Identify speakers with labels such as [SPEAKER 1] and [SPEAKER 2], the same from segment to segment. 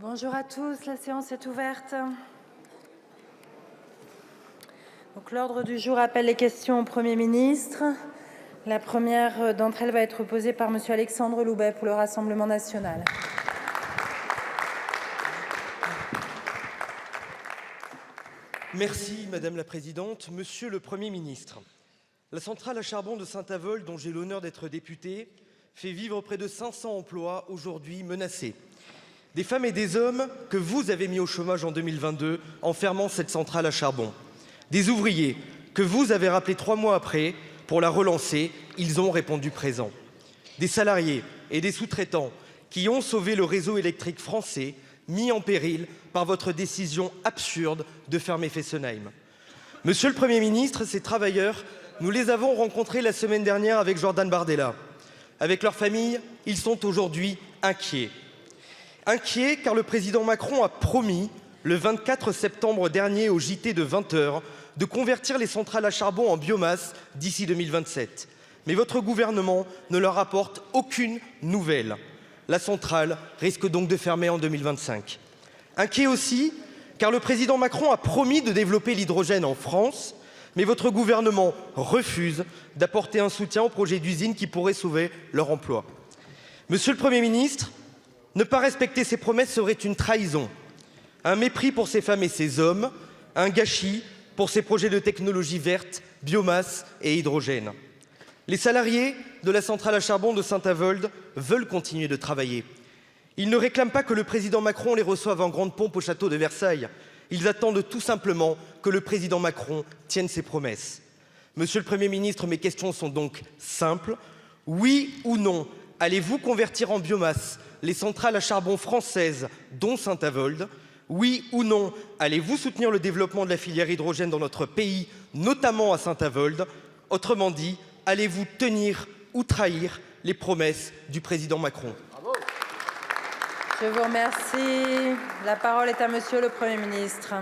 [SPEAKER 1] Bonjour à tous, la séance est ouverte. L'ordre du jour appelle les questions au Premier ministre. La première d'entre elles va être posée par Monsieur Alexandre Loubet pour le Rassemblement national.
[SPEAKER 2] Merci Madame la Présidente. Monsieur le Premier ministre, la centrale à charbon de Saint-Avold, dont j'ai l'honneur d'être député, fait vivre près de 500 emplois aujourd'hui menacés. Des femmes et des hommes que vous avez mis au chômage en 2022 en fermant cette centrale à charbon. Des ouvriers que vous avez rappelés 3 mois après pour la relancer, ils ont répondu présent. Des salariés et des sous-traitants qui ont sauvé le réseau électrique français, mis en péril par votre décision absurde de fermer Fessenheim. Monsieur le Premier ministre, ces travailleurs, nous les avons rencontrés la semaine dernière avec Jordan Bardella. Avec leurs familles, ils sont aujourd'hui inquiets. Inquiets car le président Macron a promis, le 24 septembre dernier au JT de 20h, de convertir les centrales à charbon en biomasse d'ici 2027. Mais votre gouvernement ne leur apporte aucune nouvelle. La centrale risque donc de fermer en 2025. Inquiet aussi car le président Macron a promis de développer l'hydrogène en France, mais votre gouvernement refuse d'apporter un soutien aux projets d'usines qui pourraient sauver leur emploi. Monsieur le Premier ministre, ne pas respecter ces promesses serait une trahison, un mépris pour ces femmes et ces hommes, un gâchis pour ces projets de technologie verte, biomasse et hydrogène. Les salariés de la centrale à charbon de Saint-Avold veulent continuer de travailler. Ils ne réclament pas que le président Macron les reçoive en grande pompe au château de Versailles. Ils attendent tout simplement que le président Macron tienne ses promesses. Monsieur le Premier ministre, mes questions sont donc simples. Oui ou non, allez-vous convertir en biomasse les centrales à charbon françaises, dont Saint-Avold? Oui ou non, allez-vous soutenir le développement de la filière hydrogène dans notre pays, notamment à Saint-Avold? Autrement dit, allez-vous tenir ou trahir les promesses du président Macron?
[SPEAKER 1] Je vous remercie. La parole est à Monsieur le Premier ministre.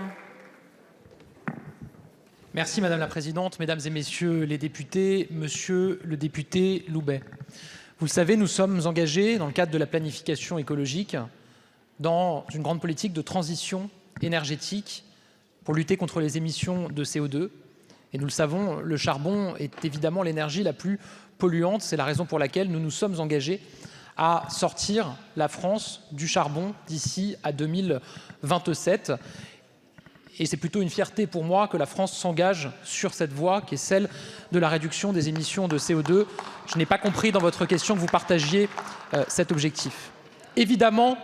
[SPEAKER 3] Merci Madame la Présidente, Mesdames et Messieurs les députés, Monsieur le député Loubet. Vous le savez, nous sommes engagés dans le cadre de la planification écologique dans une grande politique de transition énergétique pour lutter contre les émissions de CO2. Et nous le savons, le charbon est évidemment l'énergie la plus polluante. C'est la raison pour laquelle nous nous sommes engagés à sortir la France du charbon d'ici à 2027. Et c'est plutôt une fierté pour moi que la France s'engage sur cette voie qui est celle de la réduction des émissions de CO2. Je n'ai pas compris dans votre question que vous partagiez cet objectif. Évidemment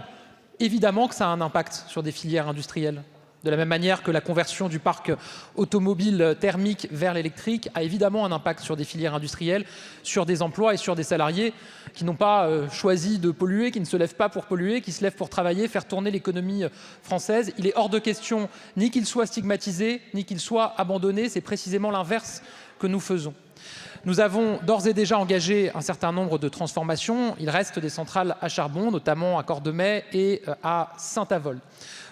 [SPEAKER 3] que ça a un impact sur des filières industrielles. De la même manière que la conversion du parc automobile thermique vers l'électrique a évidemment un impact sur des filières industrielles, sur des emplois et sur des salariés qui n'ont pas choisi de polluer, qui ne se lèvent pas pour polluer, qui se lèvent pour travailler, faire tourner l'économie française. Il est hors de question ni qu'ils soient stigmatisés, ni qu'ils soient abandonnés. C'est précisément l'inverse que nous faisons. Nous avons d'ores et déjà engagé un certain nombre de transformations. Il reste des centrales à charbon, notamment à Cordemais et à Saint-Avold.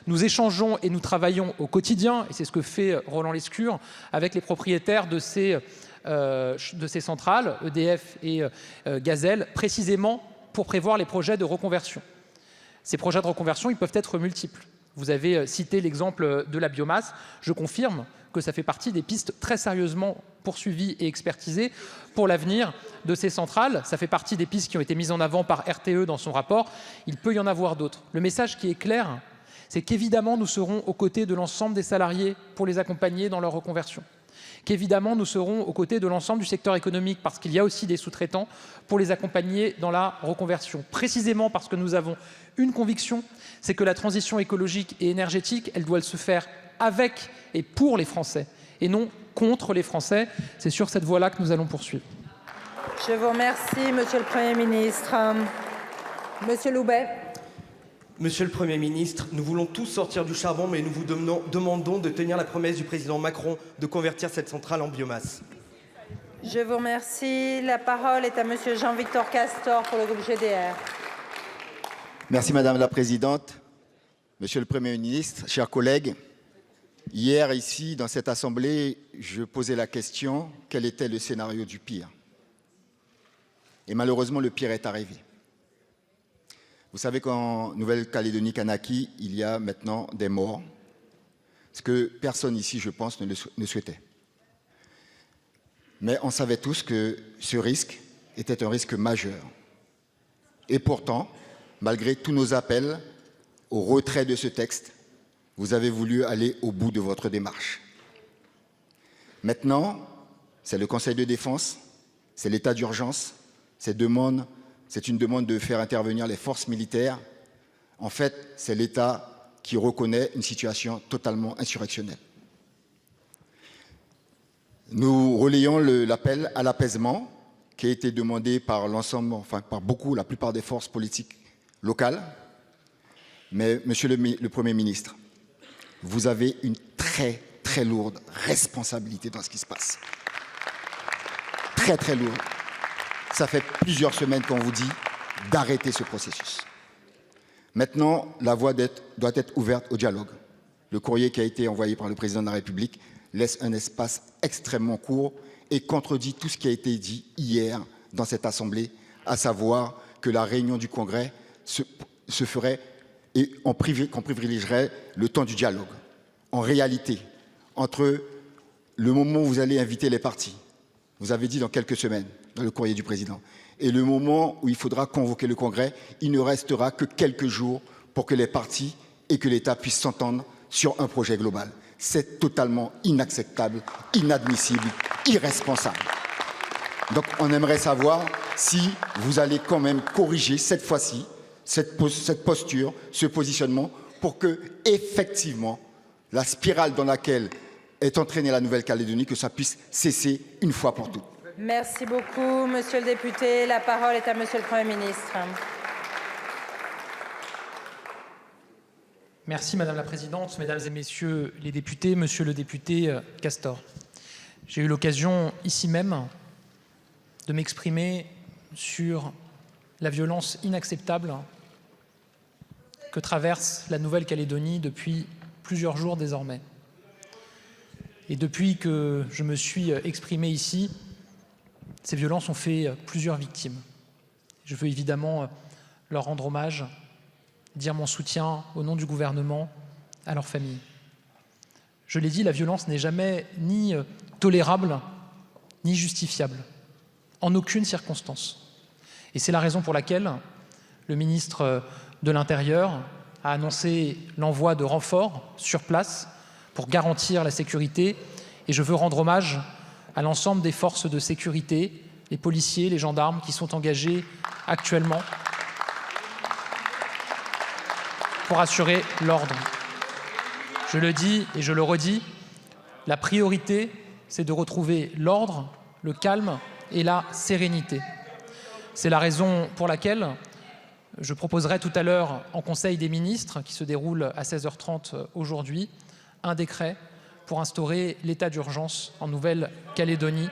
[SPEAKER 3] Nous échangeons et nous travaillons au quotidien, et c'est ce que fait Roland Lescure, avec les propriétaires de ces centrales, EDF et Gazelle, précisément pour prévoir les projets de reconversion. Ces projets de reconversion, ils peuvent être multiples. Vous avez cité l'exemple de la biomasse. Je confirme que ça fait partie des pistes très sérieusement poursuivies et expertisées pour l'avenir de ces centrales. Ça fait partie des pistes qui ont été mises en avant par RTE dans son rapport. Il peut y en avoir d'autres. Le message qui est clair, c'est qu'évidemment, nous serons aux côtés de l'ensemble des salariés pour les accompagner dans leur reconversion. Qu'évidemment, nous serons aux côtés de l'ensemble du secteur économique parce qu'il y a aussi des sous-traitants pour les accompagner dans la reconversion. Précisément parce que nous avons une conviction, c'est que la transition écologique et énergétique, elle doit se faire avec et pour les Français et non contre les Français. C'est sur cette voie-là que nous allons poursuivre.
[SPEAKER 1] Je vous remercie, Monsieur le Premier ministre. Monsieur Loubet.
[SPEAKER 2] Monsieur le Premier ministre, nous voulons tous sortir du charbon, mais nous vous demandons de tenir la promesse du président Macron de convertir cette centrale en biomasse.
[SPEAKER 1] Je vous remercie. La parole est à Monsieur Jean-Victor Castor pour le groupe GDR.
[SPEAKER 4] Merci Madame la Présidente. Monsieur le Premier ministre, chers collègues, hier ici dans cette Assemblée, je posais la question quel était le scénario du pire. Et malheureusement, le pire est arrivé. Vous savez qu'en Nouvelle-Calédonie, Kanaki, il y a maintenant des morts, ce que personne ici, je pense, ne souhaitait. Mais on savait tous que ce risque était un risque majeur. Et pourtant, malgré tous nos appels au retrait de ce texte, vous avez voulu aller au bout de votre démarche. Maintenant, c'est le Conseil de défense, c'est l'état d'urgence, c'est une demande de faire intervenir les forces militaires. En fait, c'est l'État qui reconnaît une situation totalement insurrectionnelle. Nous relayons l'appel à l'apaisement qui a été demandé par l'ensemble, enfin par la plupart des forces politiques locales. Mais, Monsieur le Premier ministre, vous avez une très, très lourde responsabilité dans ce qui se passe. Très, très lourde. Ça fait plusieurs semaines qu'on vous dit d'arrêter ce processus. Maintenant, la voie doit être ouverte au dialogue. Le courrier qui a été envoyé par le Président de la République laisse un espace extrêmement court et contredit tout ce qui a été dit hier dans cette Assemblée, à savoir que la réunion du Congrès se ferait et qu'on privilégierait le temps du dialogue. En réalité, entre le moment où vous allez inviter les partis, vous avez dit dans quelques semaines, dans le courrier du Président, et le moment où il faudra convoquer le Congrès, il ne restera que quelques jours pour que les partis et que l'État puissent s'entendre sur un projet global. C'est totalement inacceptable, inadmissible, irresponsable. Donc on aimerait savoir si vous allez quand même corriger cette fois-ci cette posture, ce positionnement, pour que, effectivement, la spirale dans laquelle est entraînée la Nouvelle-Calédonie, que ça puisse cesser une fois pour toutes.
[SPEAKER 1] Merci beaucoup, Monsieur le député. La parole est à Monsieur le Premier ministre.
[SPEAKER 3] Merci Madame la Présidente, Mesdames et Messieurs les députés, Monsieur le député Castor. J'ai eu l'occasion ici même de m'exprimer sur la violence inacceptable que traverse la Nouvelle-Calédonie depuis plusieurs jours désormais. Et depuis que je me suis exprimé ici, ces violences ont fait plusieurs victimes. Je veux évidemment leur rendre hommage, dire mon soutien au nom du gouvernement à leurs familles. Je l'ai dit, la violence n'est jamais ni tolérable, ni justifiable, en aucune circonstance. Et c'est la raison pour laquelle le ministre de l'Intérieur a annoncé l'envoi de renforts sur place pour garantir la sécurité. Et je veux rendre hommage à l'ensemble des forces de sécurité, les policiers, les gendarmes qui sont engagés actuellement pour assurer l'ordre. Je le dis et je le redis, la priorité, c'est de retrouver l'ordre, le calme et la sérénité. C'est la raison pour laquelle je proposerai tout à l'heure en Conseil des ministres, qui se déroule à 16h30 aujourd'hui, un décret pour instaurer l'état d'urgence en Nouvelle-Calédonie,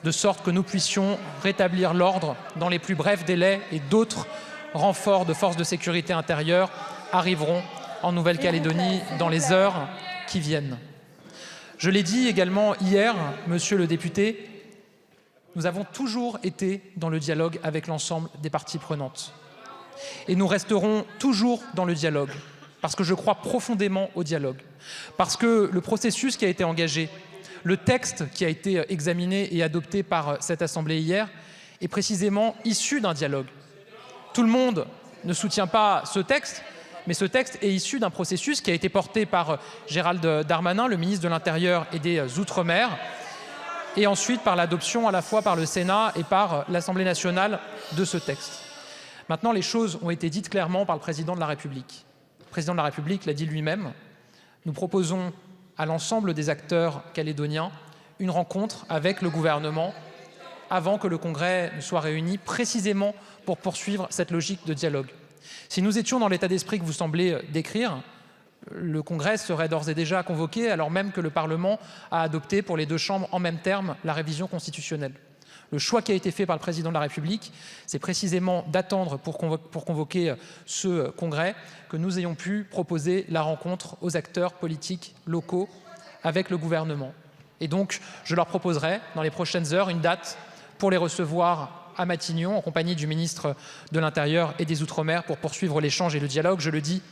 [SPEAKER 3] de sorte que nous puissions rétablir l'ordre dans les plus brefs délais et d'autres renforts de forces de sécurité intérieure arriveront en Nouvelle-Calédonie dans les heures qui viennent. Je l'ai dit également hier, Monsieur le député, nous avons toujours été dans le dialogue avec l'ensemble des parties prenantes. Et nous resterons toujours dans le dialogue, parce que je crois profondément au dialogue, parce que le processus qui a été engagé, le texte qui a été examiné et adopté par cette Assemblée hier, est précisément issu d'un dialogue. Tout le monde ne soutient pas ce texte, mais ce texte est issu d'un processus qui a été porté par Gérald Darmanin, le ministre de l'Intérieur et des Outre-mer, et ensuite par l'adoption à la fois par le Sénat et par l'Assemblée nationale de ce texte. Maintenant, les choses ont été dites clairement par le Président de la République. Le Président de la République l'a dit lui-même. Nous proposons à l'ensemble des acteurs calédoniens une rencontre avec le gouvernement avant que le Congrès ne soit réuni, précisément pour poursuivre cette logique de dialogue. Si nous étions dans l'état d'esprit que vous semblez décrire, le Congrès serait d'ores et déjà convoqué, alors même que le Parlement a adopté pour les deux chambres en même terme la révision constitutionnelle. Le choix qui a été fait par le Président de la République, c'est précisément d'attendre pour convoquer ce Congrès que nous ayons pu proposer la rencontre aux acteurs politiques locaux avec le gouvernement. Et donc, je leur proposerai dans les prochaines heures une date pour les recevoir à Matignon en compagnie du ministre de l'Intérieur et des Outre-mer pour poursuivre l'échange et le dialogue. Je le dis,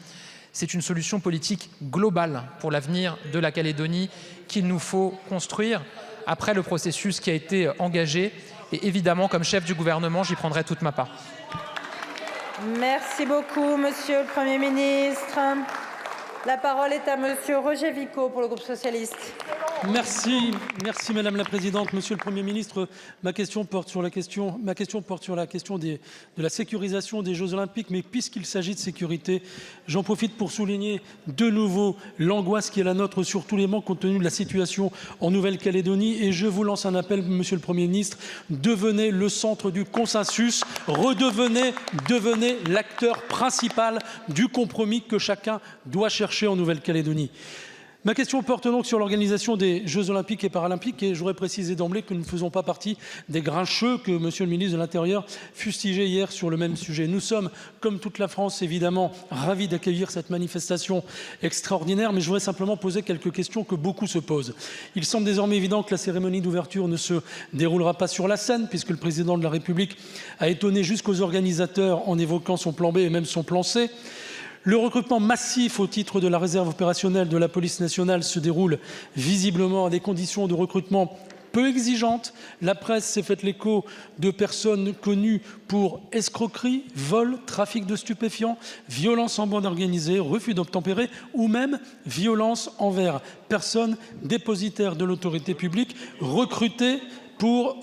[SPEAKER 3] c'est une solution politique globale pour l'avenir de la Calédonie qu'il nous faut construire après le processus qui a été engagé. Et évidemment, comme chef du gouvernement, j'y prendrai toute ma part.
[SPEAKER 1] Merci beaucoup, Monsieur le Premier ministre. La parole est à Monsieur Roger Vico pour le groupe socialiste.
[SPEAKER 5] Merci Madame la Présidente. Monsieur le Premier ministre, ma question porte sur la question de la sécurisation des Jeux Olympiques, mais puisqu'il s'agit de sécurité, j'en profite pour souligner de nouveau l'angoisse qui est la nôtre sur tous les bancs compte tenu de la situation en Nouvelle-Calédonie. Et je vous lance un appel, Monsieur le Premier ministre, devenez le centre du consensus, devenez l'acteur principal du compromis que chacun doit chercher en Nouvelle-Calédonie. Ma question porte donc sur l'organisation des Jeux Olympiques et Paralympiques et je voudrais préciser d'emblée que nous ne faisons pas partie des grincheux que Monsieur le ministre de l'Intérieur fustigeait hier sur le même sujet. Nous sommes, comme toute la France, évidemment, ravis d'accueillir cette manifestation extraordinaire, mais je voudrais simplement poser quelques questions que beaucoup se posent. Il semble désormais évident que la cérémonie d'ouverture ne se déroulera pas sur la scène, puisque le président de la République a étonné jusqu'aux organisateurs en évoquant son plan B et même son plan C. Le recrutement massif au titre de la réserve opérationnelle de la police nationale se déroule visiblement à des conditions de recrutement peu exigeantes. La presse s'est fait l'écho de personnes connues pour escroquerie, vol, trafic de stupéfiants, violence en bande organisée, refus d'obtempérer ou même violence envers personnes dépositaires de l'autorité publique recrutées pour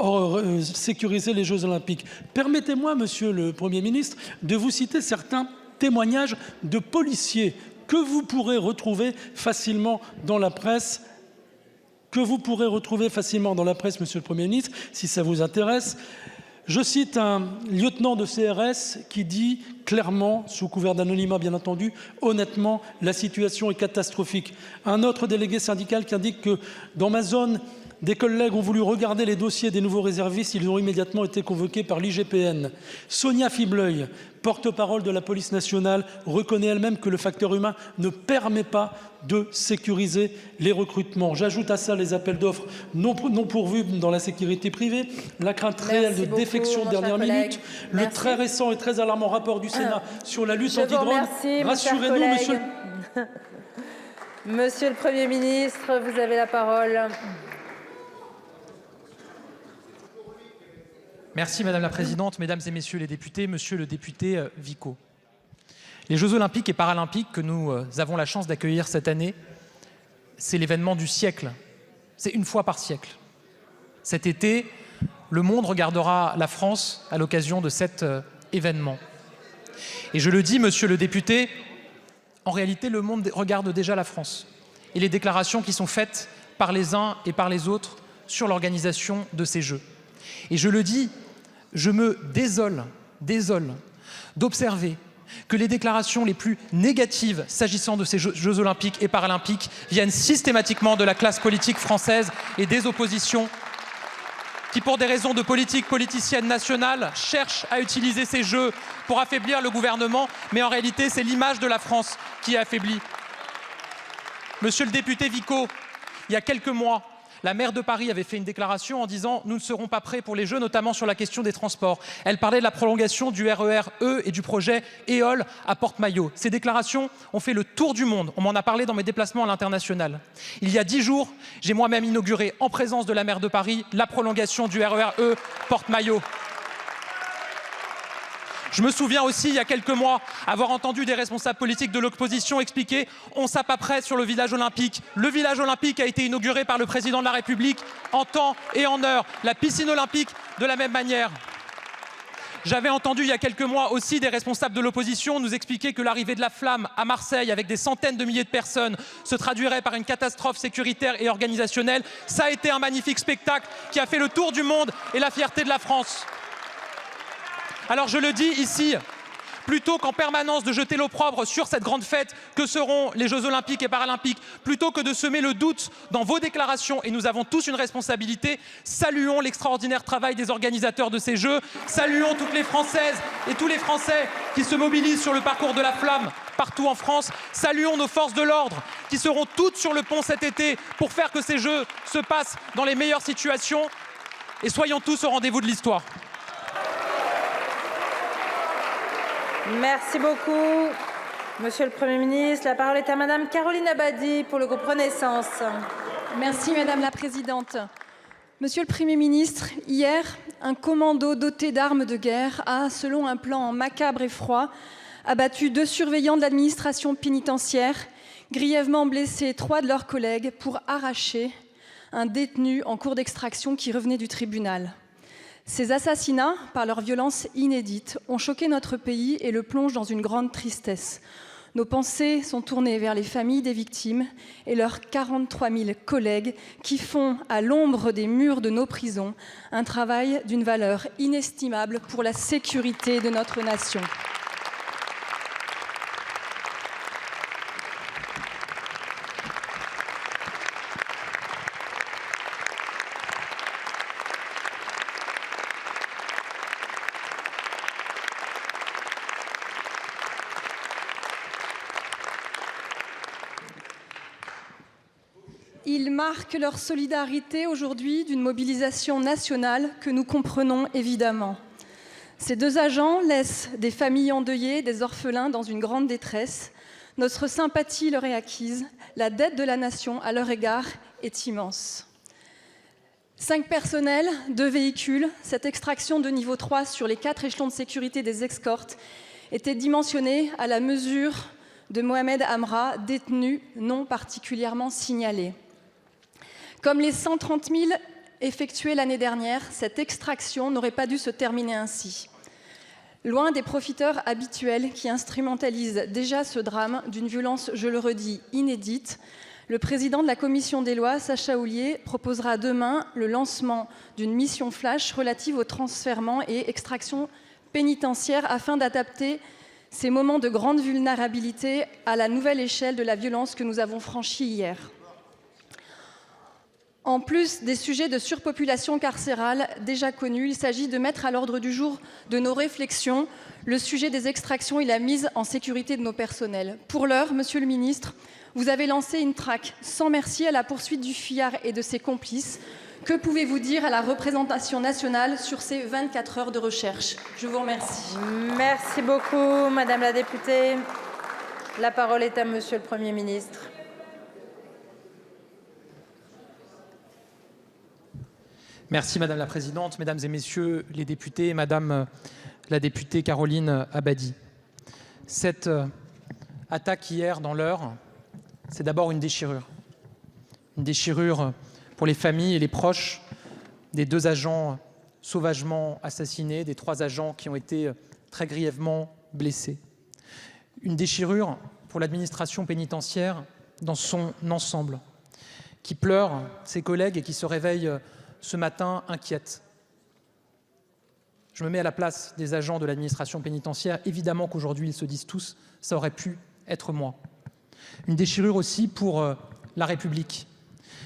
[SPEAKER 5] sécuriser les Jeux Olympiques. Permettez-moi, Monsieur le Premier ministre, de vous citer certains témoignages de policiers que vous pourrez retrouver facilement dans la presse, Monsieur le Premier ministre, si ça vous intéresse. Je cite un lieutenant de CRS qui dit clairement, sous couvert d'anonymat bien entendu, honnêtement, la situation est catastrophique. Un autre délégué syndical qui indique que dans ma zone, des collègues ont voulu regarder les dossiers des nouveaux réservistes, ils ont immédiatement été convoqués par l'IGPN. Sonia Fibleuil, porte-parole de la police nationale, reconnaît elle-même que le facteur humain ne permet pas de sécuriser les recrutements. J'ajoute à ça les appels d'offres non pourvus dans la sécurité privée, la crainte réelle de défection de dernière minute, le très récent et très alarmant rapport du Sénat sur la lutte anti-drogue. Rassurez-nous, monsieur.
[SPEAKER 1] Monsieur le Premier ministre, vous avez la parole.
[SPEAKER 3] Merci Madame la Présidente, Mesdames et Messieurs les députés, Monsieur le député Vico. Les Jeux Olympiques et Paralympiques que nous avons la chance d'accueillir cette année, c'est l'événement du siècle. C'est une fois par siècle. Cet été, le monde regardera la France à l'occasion de cet événement. Et je le dis, Monsieur le député, en réalité, le monde regarde déjà la France et les déclarations qui sont faites par les uns et par les autres sur l'organisation de ces Jeux. Et je le dis, je me désole d'observer que les déclarations les plus négatives s'agissant de ces Jeux olympiques et paralympiques viennent systématiquement de la classe politique française et des oppositions qui, pour des raisons de politique politicienne nationale, cherchent à utiliser ces Jeux pour affaiblir le gouvernement, mais en réalité, c'est l'image de la France qui est affaiblie. Monsieur le député Vico, il y a quelques mois, la maire de Paris avait fait une déclaration en disant « Nous ne serons pas prêts pour les Jeux, notamment sur la question des transports ». Elle parlait de la prolongation du RER E et du projet EOL à Porte-Maillot. Ces déclarations ont fait le tour du monde. On m'en a parlé dans mes déplacements à l'international. Il y a 10 jours, j'ai moi-même inauguré, en présence de la maire de Paris, la prolongation du RER E Porte-Maillot. Je me souviens aussi, il y a quelques mois, avoir entendu des responsables politiques de l'opposition expliquer « on ne s'est pas prêt sur le village olympique ». Le village olympique a été inauguré par le président de la République en temps et en heure. La piscine olympique de la même manière. J'avais entendu il y a quelques mois aussi des responsables de l'opposition nous expliquer que l'arrivée de la flamme à Marseille avec des centaines de milliers de personnes se traduirait par une catastrophe sécuritaire et organisationnelle. Ça a été un magnifique spectacle qui a fait le tour du monde et la fierté de la France. Alors je le dis ici, plutôt qu'en permanence de jeter l'opprobre sur cette grande fête que seront les Jeux Olympiques et Paralympiques, plutôt que de semer le doute dans vos déclarations, et nous avons tous une responsabilité, saluons l'extraordinaire travail des organisateurs de ces Jeux, saluons toutes les Françaises et tous les Français qui se mobilisent sur le parcours de la flamme partout en France, saluons nos forces de l'ordre qui seront toutes sur le pont cet été pour faire que ces Jeux se passent dans les meilleures situations, et soyons tous au rendez-vous de l'histoire.
[SPEAKER 1] Merci beaucoup. Monsieur le Premier ministre, la parole est à Madame Caroline Abadie pour le groupe Renaissance.
[SPEAKER 6] Merci Madame la Présidente. Monsieur le Premier ministre, hier, un commando doté d'armes de guerre a, selon un plan macabre et froid, abattu 2 surveillants de l'administration pénitentiaire, grièvement blessé 3 de leurs collègues pour arracher un détenu en cours d'extraction qui revenait du tribunal. Ces assassinats, par leur violence inédite, ont choqué notre pays et le plongent dans une grande tristesse. Nos pensées sont tournées vers les familles des victimes et leurs 43 000 collègues qui font, à l'ombre des murs de nos prisons, un travail d'une valeur inestimable pour la sécurité de notre nation. Ils marquent leur solidarité aujourd'hui d'une mobilisation nationale que nous comprenons évidemment. Ces 2 agents laissent des familles endeuillées, des orphelins dans une grande détresse. Notre sympathie leur est acquise. La dette de la nation à leur égard est immense. 5 personnels, 2 véhicules. Cette extraction de niveau 3 sur les 4 échelons de sécurité des escortes était dimensionnée à la mesure de Mohamed Amra, détenu non particulièrement signalé. Comme les 130 000 effectués l'année dernière, cette extraction n'aurait pas dû se terminer ainsi. Loin des profiteurs habituels qui instrumentalisent déjà ce drame d'une violence, je le redis, inédite, le président de la commission des lois, Sacha Houlié, proposera demain le lancement d'une mission flash relative au transfèrement et extraction pénitentiaire afin d'adapter ces moments de grande vulnérabilité à la nouvelle échelle de la violence que nous avons franchie hier. En plus des sujets de surpopulation carcérale déjà connus, il s'agit de mettre à l'ordre du jour de nos réflexions le sujet des extractions et la mise en sécurité de nos personnels. Pour l'heure, Monsieur le Ministre, vous avez lancé une traque sans merci à la poursuite du fuyard et de ses complices. Que pouvez-vous dire à la représentation nationale sur ces 24 heures de recherche? Je vous remercie.
[SPEAKER 1] Merci beaucoup, Madame la députée. La parole est à Monsieur le Premier ministre.
[SPEAKER 3] Merci Madame la Présidente, Mesdames et Messieurs les députés, Madame la députée Caroline Abadie. Cette attaque hier dans l'Eure, c'est d'abord une déchirure. Une déchirure pour les familles et les proches des 2 agents sauvagement assassinés, des 3 agents qui ont été très grièvement blessés. Une déchirure pour l'administration pénitentiaire dans son ensemble, qui pleure ses collègues et qui se réveille ce matin inquiète. Je me mets à la place des agents de l'administration pénitentiaire. Évidemment qu'aujourd'hui, ils se disent tous « ça aurait pu être moi ». Une déchirure aussi pour la République,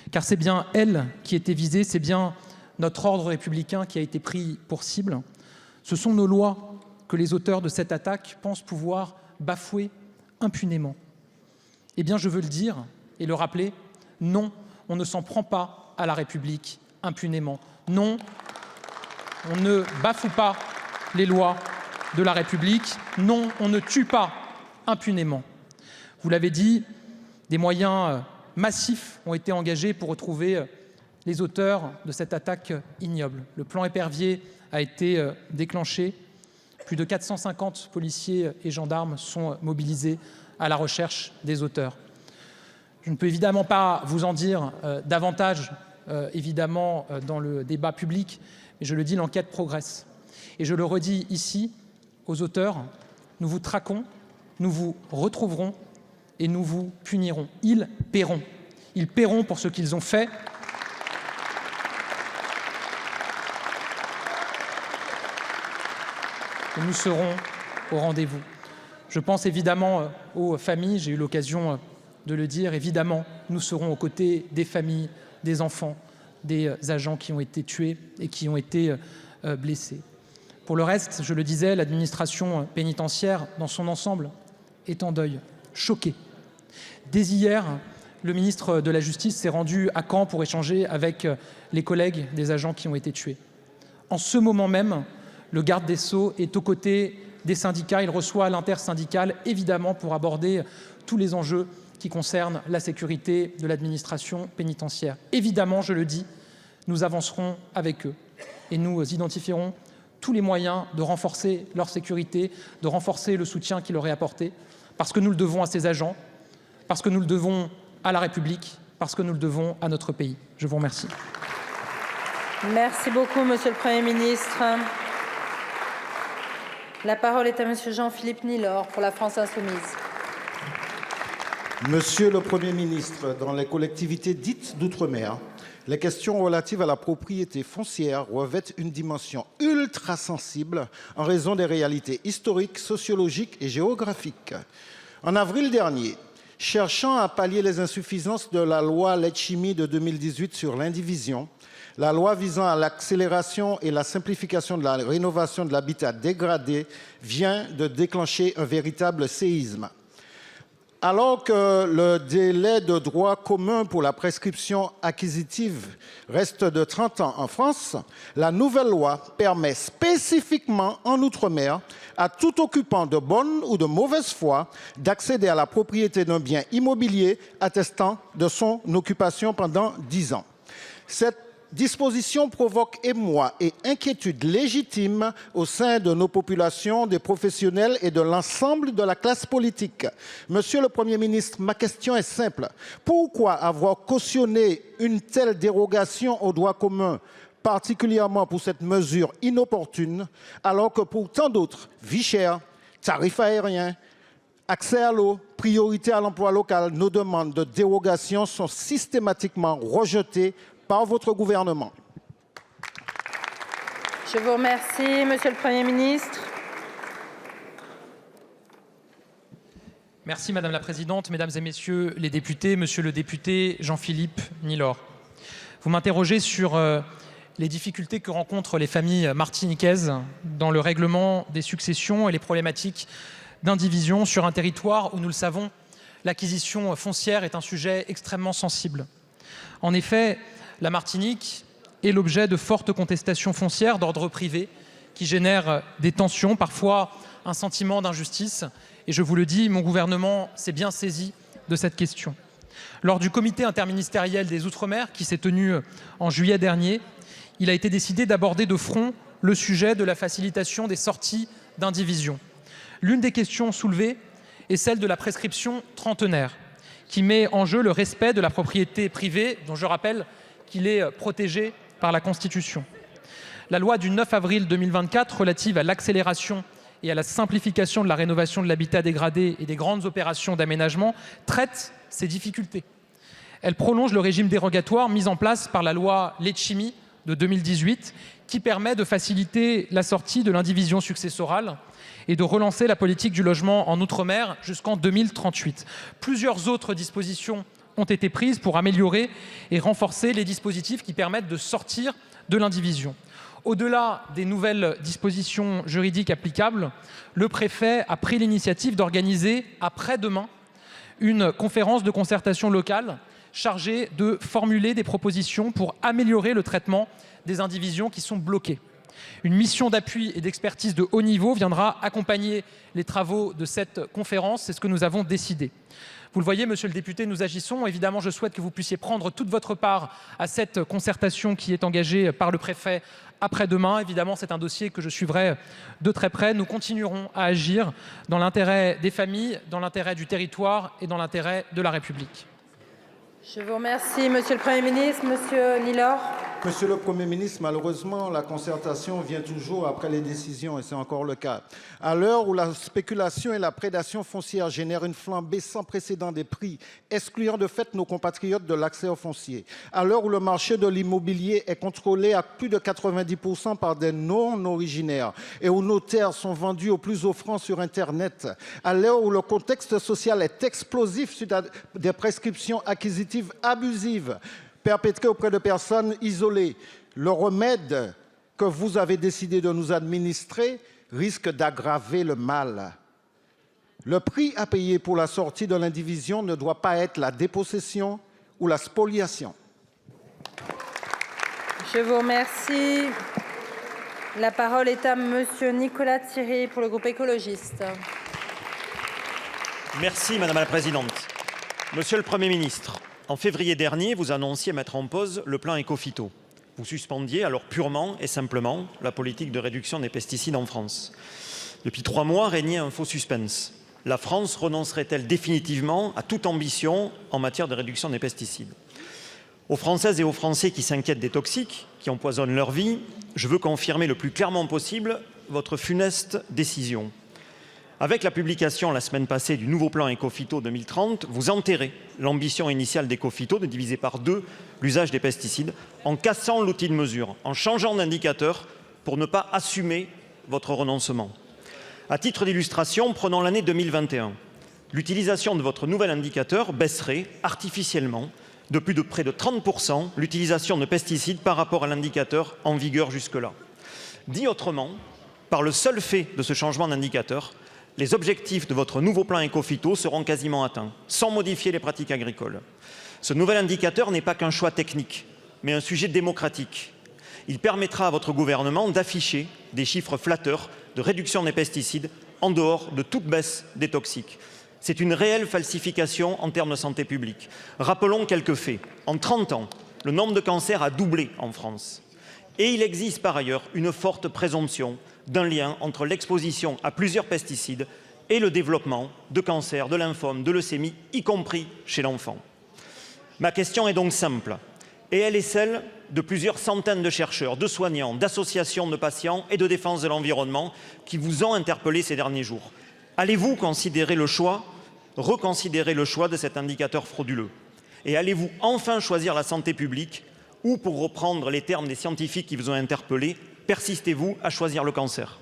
[SPEAKER 3] car c'est bien elle qui était visée, c'est bien notre ordre républicain qui a été pris pour cible. Ce sont nos lois que les auteurs de cette attaque pensent pouvoir bafouer impunément. Eh bien, je veux le dire et le rappeler, non, on ne s'en prend pas à la République impunément. Non, on ne bafoue pas les lois de la République. Non, on ne tue pas impunément. Vous l'avez dit, des moyens massifs ont été engagés pour retrouver les auteurs de cette attaque ignoble. Le plan Épervier a été déclenché. Plus de 450 policiers et gendarmes sont mobilisés à la recherche des auteurs. Je ne peux évidemment pas vous en dire davantage évidemment dans le débat public, mais je le dis, l'enquête progresse. Et je le redis ici aux auteurs, nous vous traquons, nous vous retrouverons et nous vous punirons. Ils paieront pour ce qu'ils ont fait. Et nous serons au rendez-vous. Je pense évidemment aux familles, j'ai eu l'occasion de le dire, évidemment, nous serons aux côtés des familles, des enfants, des agents qui ont été tués et qui ont été blessés. Pour le reste, je le disais, l'administration pénitentiaire dans son ensemble est en deuil, choquée. Dès hier, le ministre de la Justice s'est rendu à Caen pour échanger avec les collègues des agents qui ont été tués. En ce moment même, le garde des Sceaux est aux côtés des syndicats, il reçoit l'intersyndicale, évidemment pour aborder tous les enjeux qui concernent la sécurité de l'administration pénitentiaire. Évidemment, je le dis, nous avancerons avec eux et nous identifierons tous les moyens de renforcer leur sécurité, de renforcer le soutien qui leur est apporté, parce que nous le devons à ces agents, parce que nous le devons à la République, parce que nous le devons à notre pays. Je vous remercie.
[SPEAKER 1] Merci beaucoup, Monsieur le Premier ministre. La parole est à Monsieur Jean-Philippe Nilor pour la France insoumise.
[SPEAKER 7] Monsieur le Premier ministre, dans les collectivités dites d'outre-mer, les questions relatives à la propriété foncière revêtent une dimension ultra sensible en raison des réalités historiques, sociologiques et géographiques. En avril dernier, cherchant à pallier les insuffisances de la loi Letchimy de 2018 sur l'indivision, la loi visant à l'accélération et la simplification de la rénovation de l'habitat dégradé vient de déclencher un véritable séisme. Alors que le délai de droit commun pour la prescription acquisitive reste de 30 ans en France, la nouvelle loi permet spécifiquement en Outre-mer à tout occupant de bonne ou de mauvaise foi d'accéder à la propriété d'un bien immobilier attestant de son occupation pendant 10 ans. Cette disposition provoque émoi et inquiétude légitime au sein de nos populations, des professionnels et de l'ensemble de la classe politique. Monsieur le Premier ministre, ma question est simple. Pourquoi avoir cautionné une telle dérogation au droit commun, particulièrement pour cette mesure inopportune, alors que pour tant d'autres, vie chère, tarifs aériens, accès à l'eau, priorité à l'emploi local, nos demandes de dérogation sont systématiquement rejetées par votre gouvernement?
[SPEAKER 1] Je vous remercie, Monsieur le Premier ministre.
[SPEAKER 3] Merci Madame la Présidente, Mesdames et Messieurs les députés, Monsieur le député Jean-Philippe Nilor. Vous m'interrogez sur les difficultés que rencontrent les familles martiniquaises dans le règlement des successions et les problématiques d'indivision sur un territoire où, nous le savons, l'acquisition foncière est un sujet extrêmement sensible. En effet, la Martinique est l'objet de fortes contestations foncières d'ordre privé qui génèrent des tensions, parfois un sentiment d'injustice. Et je vous le dis, mon gouvernement s'est bien saisi de cette question. Lors du comité interministériel des Outre-mer qui s'est tenu en juillet dernier, il a été décidé d'aborder de front le sujet de la facilitation des sorties d'indivision. L'une des questions soulevées est celle de la prescription trentenaire, qui met en jeu le respect de la propriété privée, dont je rappelle qu'il est protégé par la Constitution. La loi du 9 avril 2024 relative à l'accélération et à la simplification de la rénovation de l'habitat dégradé et des grandes opérations d'aménagement traite ces difficultés. Elle prolonge le régime dérogatoire mis en place par la loi Letchimy de 2018 qui permet de faciliter la sortie de l'indivision successorale et de relancer la politique du logement en Outre-mer jusqu'en 2038. Plusieurs autres dispositions ont été prises pour améliorer et renforcer les dispositifs qui permettent de sortir de l'indivision. Au-delà des nouvelles dispositions juridiques applicables, le préfet a pris l'initiative d'organiser après-demain une conférence de concertation locale chargée de formuler des propositions pour améliorer le traitement des indivisions qui sont bloquées. Une mission d'appui et d'expertise de haut niveau viendra accompagner les travaux de cette conférence, c'est ce que nous avons décidé. Vous le voyez, monsieur le député, nous agissons. Évidemment, je souhaite que vous puissiez prendre toute votre part à cette concertation qui est engagée par le préfet après-demain. Évidemment, c'est un dossier que je suivrai de très près. Nous continuerons à agir dans l'intérêt des familles, dans l'intérêt du territoire et dans l'intérêt de la République.
[SPEAKER 1] Je vous remercie, Monsieur le Premier ministre. Monsieur Nilor.
[SPEAKER 7] Monsieur le Premier ministre, malheureusement, la concertation vient toujours après les décisions, et c'est encore le cas. À l'heure où la spéculation et la prédation foncière génèrent une flambée sans précédent des prix, excluant de fait nos compatriotes de l'accès au foncier, à l'heure où le marché de l'immobilier est contrôlé à plus de 90% par des non-originaires et où nos terres sont vendues au plus offrant sur Internet, à l'heure où le contexte social est explosif suite à des prescriptions acquisitives abusives, perpétrés auprès de personnes isolées, le remède que vous avez décidé de nous administrer risque d'aggraver le mal. Le prix à payer pour la sortie de l'indivision ne doit pas être la dépossession ou la spoliation.
[SPEAKER 1] Je vous remercie. La parole est à monsieur Nicolas Thierry pour le groupe écologiste.
[SPEAKER 8] Merci Madame la Présidente. Monsieur le Premier ministre, en février dernier, vous annonciez mettre en pause le plan Écophyto. Vous suspendiez alors purement et simplement la politique de réduction des pesticides en France. Depuis 3 mois, régnait un faux suspense. La France renoncerait-elle définitivement à toute ambition en matière de réduction des pesticides? Aux Françaises et aux Français qui s'inquiètent des toxiques, qui empoisonnent leur vie, je veux confirmer le plus clairement possible votre funeste décision. Avec la publication la semaine passée du nouveau plan Écophyto 2030, vous enterrez l'ambition initiale d'Écophyto de diviser par 2 l'usage des pesticides en cassant l'outil de mesure, en changeant d'indicateur pour ne pas assumer votre renoncement. À titre d'illustration, prenons l'année 2021. L'utilisation de votre nouvel indicateur baisserait artificiellement de plus de près de 30% l'utilisation de pesticides par rapport à l'indicateur en vigueur jusque-là. Dit autrement, par le seul fait de ce changement d'indicateur, les objectifs de votre nouveau plan Écophyto seront quasiment atteints, sans modifier les pratiques agricoles. Ce nouvel indicateur n'est pas qu'un choix technique, mais un sujet démocratique. Il permettra à votre gouvernement d'afficher des chiffres flatteurs de réduction des pesticides en dehors de toute baisse des toxiques. C'est une réelle falsification en termes de santé publique. Rappelons quelques faits. En 30 ans, le nombre de cancers a doublé en France. Et il existe par ailleurs une forte présomption d'un lien entre l'exposition à plusieurs pesticides et le développement de cancers, de lymphomes, de leucémie, y compris chez l'enfant. Ma question est donc simple, et elle est celle de plusieurs centaines de chercheurs, de soignants, d'associations de patients et de défense de l'environnement qui vous ont interpellé ces derniers jours. Allez-vous reconsidérer le choix de cet indicateur frauduleux? Et allez-vous enfin choisir la santé publique? Ou, pour reprendre les termes des scientifiques qui vous ont interpellé, persistez-vous à choisir le cancer?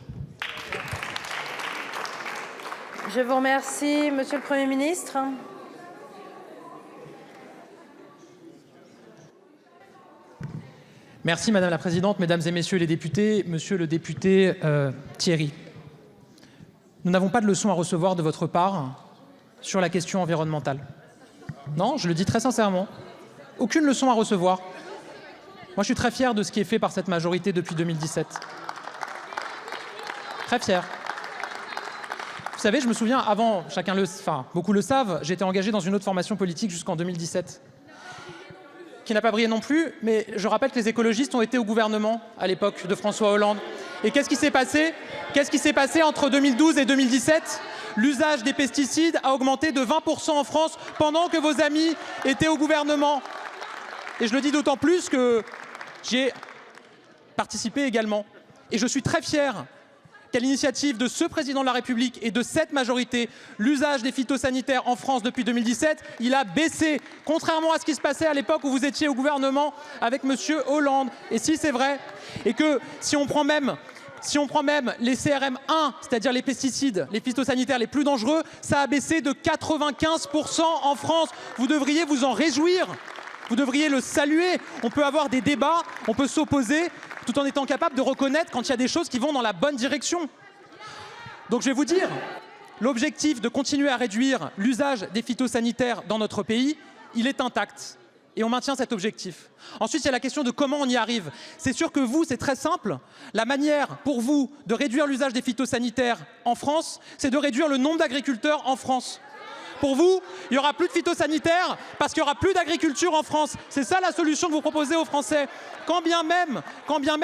[SPEAKER 1] Je vous remercie, monsieur le Premier ministre.
[SPEAKER 3] Merci Madame la Présidente, Mesdames et Messieurs les députés, Monsieur le député Thierry. Nous n'avons pas de leçon à recevoir de votre part sur la question environnementale. Non, je le dis très sincèrement. Aucune leçon à recevoir. Moi, je suis très fier de ce qui est fait par cette majorité depuis 2017. Très fier. Vous savez, je me souviens, avant, beaucoup le savent, j'étais engagé dans une autre formation politique jusqu'en 2017, qui n'a pas brillé non plus, mais je rappelle que les écologistes ont été au gouvernement à l'époque de François Hollande. Et qu'est-ce qui s'est passé? Qu'est-ce qui s'est passé entre 2012 et 2017? L'usage des pesticides a augmenté de 20% en France pendant que vos amis étaient au gouvernement. Et je le dis d'autant plus que j'ai participé également. Et je suis très fier qu'à l'initiative de ce président de la République et de cette majorité, l'usage des phytosanitaires en France depuis 2017, il a baissé, contrairement à ce qui se passait à l'époque où vous étiez au gouvernement avec monsieur Hollande. Et si c'est vrai, et que si on prend même les CRM1, c'est-à-dire les pesticides, les phytosanitaires les plus dangereux, ça a baissé de 95% en France. Vous devriez vous en réjouir. Vous devriez le saluer. On peut avoir des débats, on peut s'opposer, tout en étant capable de reconnaître quand il y a des choses qui vont dans la bonne direction. Donc je vais vous dire, l'objectif de continuer à réduire l'usage des phytosanitaires dans notre pays, il est intact. Et on maintient cet objectif. Ensuite, il y a la question de comment on y arrive. C'est sûr que vous, c'est très simple. La manière pour vous de réduire l'usage des phytosanitaires en France, c'est de réduire le nombre d'agriculteurs en France. Pour vous, il n'y aura plus de phytosanitaires parce qu'il n'y aura plus d'agriculture en France. C'est ça la solution que vous proposez aux Français. Quand bien même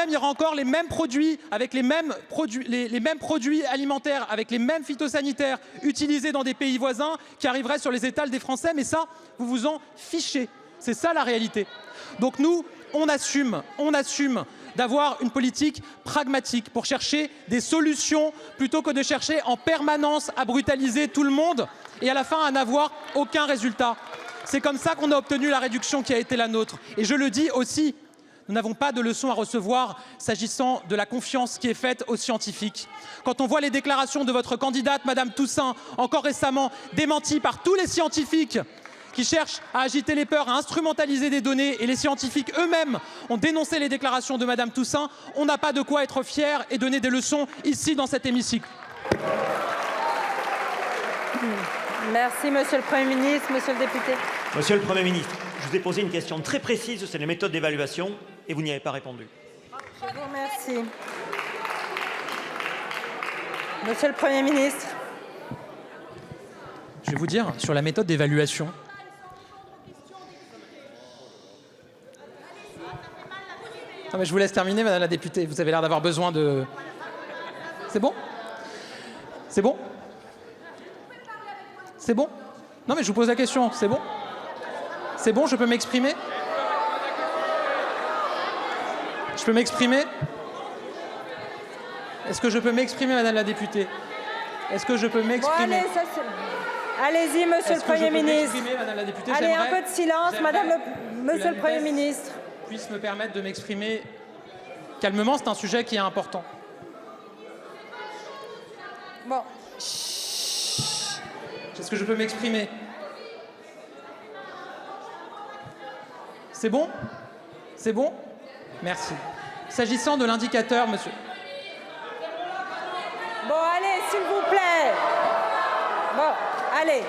[SPEAKER 3] il y aura encore les mêmes produits, avec les mêmes produits alimentaires, avec les mêmes phytosanitaires utilisés dans des pays voisins qui arriveraient sur les étals des Français. Mais ça, vous vous en fichez. C'est ça la réalité. Donc nous, on assume d'avoir une politique pragmatique pour chercher des solutions plutôt que de chercher en permanence à brutaliser tout le monde et à la fin à n'avoir aucun résultat. C'est comme ça qu'on a obtenu la réduction qui a été la nôtre. Et je le dis aussi, nous n'avons pas de leçon à recevoir s'agissant de la confiance qui est faite aux scientifiques. Quand on voit les déclarations de votre candidate, Madame Toussaint, encore récemment démenties par tous les scientifiques qui cherchent à agiter les peurs, à instrumentaliser des données, et les scientifiques eux-mêmes ont dénoncé les déclarations de Madame Toussaint, on n'a pas de quoi être fier et donner des leçons ici dans cet hémicycle.
[SPEAKER 1] Merci, Monsieur le Premier ministre. Monsieur le député.
[SPEAKER 8] Monsieur le Premier ministre, je vous ai posé une question très précise sur les méthodes d'évaluation et vous n'y avez pas répondu.
[SPEAKER 1] Je vous remercie. Monsieur le Premier ministre.
[SPEAKER 3] Je vais vous dire, sur la méthode d'évaluation, non mais je vous laisse terminer, madame la députée. Vous avez l'air d'avoir besoin de... C'est bon? C'est bon? C'est bon? Non mais je vous pose la question, c'est bon? C'est bon, je peux m'exprimer? Je peux m'exprimer? Est-ce que je peux m'exprimer, madame la députée? Est-ce que je peux m'exprimer?
[SPEAKER 1] Bon, allez, ça c'est... Allez-y, monsieur le Premier ministre.
[SPEAKER 3] Madame la députée,
[SPEAKER 1] allez, un peu de silence, monsieur le Premier ministre.
[SPEAKER 3] Puisse me permettre de m'exprimer calmement, c'est un sujet qui est important.
[SPEAKER 1] Bon.
[SPEAKER 3] Est-ce que je peux m'exprimer? C'est bon? C'est bon? Merci. S'agissant de l'indicateur, monsieur...
[SPEAKER 1] Bon, allez, s'il vous plaît. Bon, allez.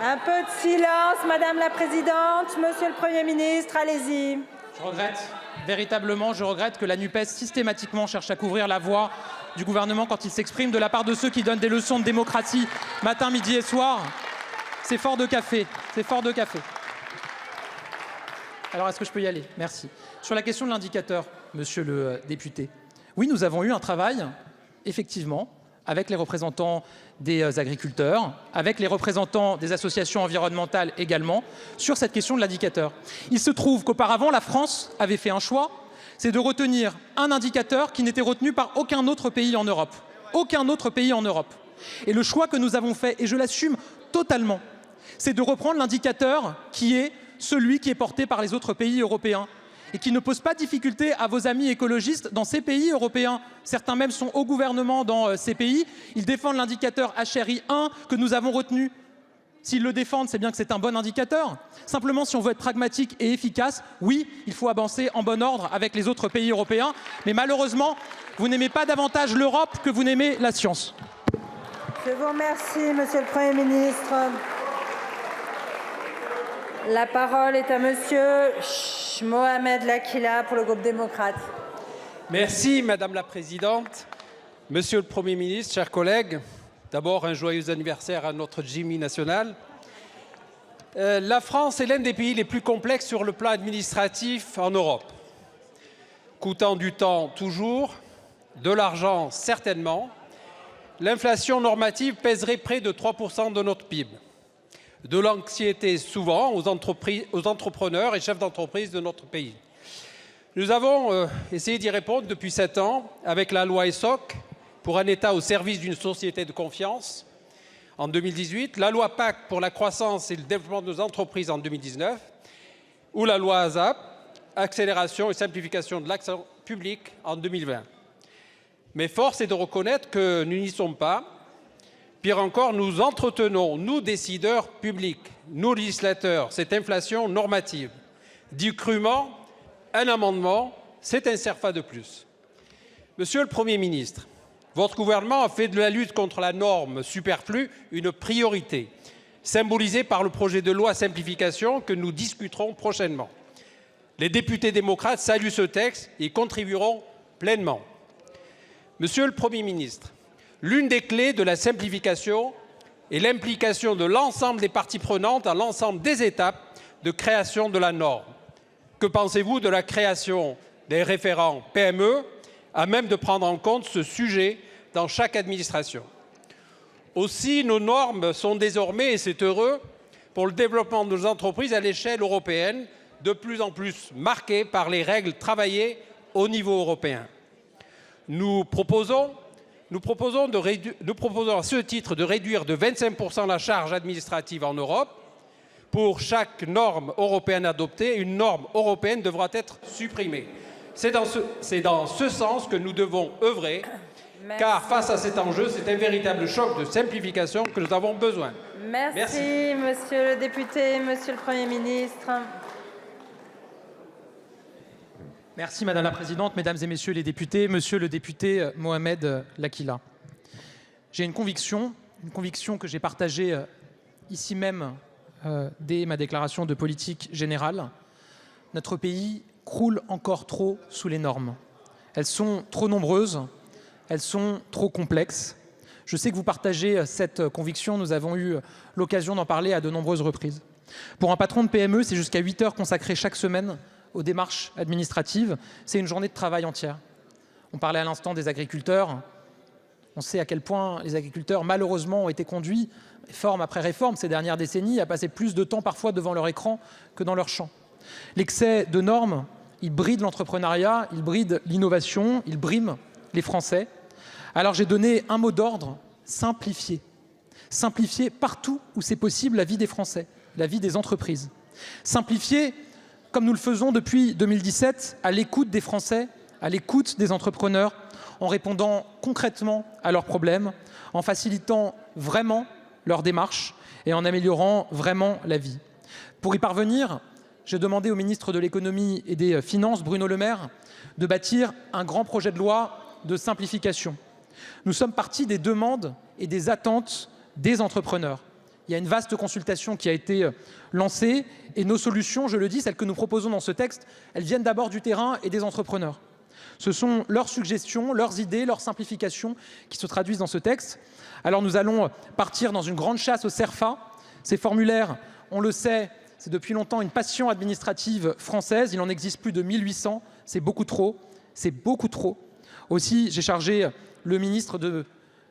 [SPEAKER 1] Un peu de silence, Madame la Présidente, Monsieur le Premier ministre, allez-y.
[SPEAKER 3] Je regrette, véritablement, je regrette que la NUPES systématiquement cherche à couvrir la voix du gouvernement quand il s'exprime de la part de ceux qui donnent des leçons de démocratie matin, midi et soir. C'est fort de café, c'est fort de café. Alors, est-ce que je peux y aller? Merci. Sur la question de l'indicateur, monsieur le député, oui, nous avons eu un travail, effectivement, avec les représentants des agriculteurs, avec les représentants des associations environnementales également, sur cette question de l'indicateur. Il se trouve qu'auparavant, la France avait fait un choix, c'est de retenir un indicateur qui n'était retenu par aucun autre pays en Europe. Aucun autre pays en Europe. Et le choix que nous avons fait, et je l'assume totalement, c'est de reprendre l'indicateur qui est celui qui est porté par les autres pays européens et qui ne pose pas de difficulté à vos amis écologistes dans ces pays européens. Certains même sont au gouvernement dans ces pays. Ils défendent l'indicateur HRI 1 que nous avons retenu. S'ils le défendent, c'est bien que c'est un bon indicateur. Simplement, si on veut être pragmatique et efficace, oui, il faut avancer en bon ordre avec les autres pays européens. Mais malheureusement, vous n'aimez pas davantage l'Europe que vous n'aimez la science.
[SPEAKER 1] Je vous remercie, Monsieur le Premier ministre. La parole est à monsieur Mohamed Lakila pour le groupe démocrate.
[SPEAKER 9] Merci Madame la Présidente. Monsieur le Premier ministre, chers collègues, d'abord un joyeux anniversaire à notre Jimmy national. La France est l'un des pays les plus complexes sur le plan administratif en Europe. Coûtant du temps toujours, de l'argent certainement, l'inflation normative pèserait près de 3% de notre PIB. De l'anxiété souvent aux entrepreneurs et chefs d'entreprise de notre pays. Nous avons essayé d'y répondre depuis 7 ans avec la loi ESSOC pour un État au service d'une société de confiance en 2018, la loi PAC pour la croissance et le développement de nos entreprises en 2019 ou la loi ASAP, accélération et simplification de l'action publique en 2020. Mais force est de reconnaître que nous n'y sommes pas. Pire encore, nous entretenons, nous décideurs publics, nous législateurs, cette inflation normative. Dit crûment, un amendement, c'est un CERFA de plus. Monsieur le Premier ministre, votre gouvernement a fait de la lutte contre la norme superflue une priorité, symbolisée par le projet de loi simplification que nous discuterons prochainement. Les députés démocrates saluent ce texte et y contribueront pleinement. Monsieur le Premier ministre, l'une des clés de la simplification est l'implication de l'ensemble des parties prenantes à l'ensemble des étapes de création de la norme. Que pensez-vous de la création des référents PME à même de prendre en compte ce sujet dans chaque administration? Aussi, nos normes sont désormais, et c'est heureux, pour le développement de nos entreprises à l'échelle européenne, de plus en plus marquées par les règles travaillées au niveau européen. Nous proposons à ce titre de réduire de 25% la charge administrative en Europe. Pour chaque norme européenne adoptée, une norme européenne devra être supprimée. C'est dans ce sens que nous devons œuvrer, car face à cet enjeu, c'est un véritable choc de simplification que nous avons besoin.
[SPEAKER 1] Merci, monsieur le député, monsieur le Premier ministre.
[SPEAKER 3] Merci Madame la Présidente, Mesdames et Messieurs les députés, Monsieur le député Mohamed Lakila. J'ai une conviction que j'ai partagée ici même dès ma déclaration de politique générale. Notre pays croulent encore trop sous les normes. Elles sont trop nombreuses, elles sont trop complexes. Je sais que vous partagez cette conviction, nous avons eu l'occasion d'en parler à de nombreuses reprises. Pour un patron de PME, c'est jusqu'à 8 heures consacrées chaque semaine aux démarches administratives. C'est une journée de travail entière. On parlait à l'instant des agriculteurs. On sait à quel point les agriculteurs, malheureusement, ont été conduits, réforme après réforme, ces dernières décennies, à passer plus de temps parfois devant leur écran que dans leur champ. L'excès de normes, il bride l'entrepreneuriat, il bride l'innovation, il brime les Français. Alors j'ai donné un mot d'ordre, simplifier. Simplifier partout où c'est possible la vie des Français, la vie des entreprises. Simplifier, comme nous le faisons depuis 2017, à l'écoute des Français, à l'écoute des entrepreneurs, en répondant concrètement à leurs problèmes, en facilitant vraiment leurs démarches et en améliorant vraiment la vie. Pour y parvenir, j'ai demandé au ministre de l'Économie et des Finances, Bruno Le Maire, de bâtir un grand projet de loi de simplification. Nous sommes partis des demandes et des attentes des entrepreneurs. Il y a une vaste consultation qui a été lancée et nos solutions, je le dis, celles que nous proposons dans ce texte, elles viennent d'abord du terrain et des entrepreneurs. Ce sont leurs suggestions, leurs idées, leurs simplifications qui se traduisent dans ce texte. Alors nous allons partir dans une grande chasse aux CERFA. Ces formulaires, on le sait, c'est depuis longtemps une passion administrative française. Il en existe plus de 1800. C'est beaucoup trop. C'est beaucoup trop. Aussi, j'ai chargé le ministre de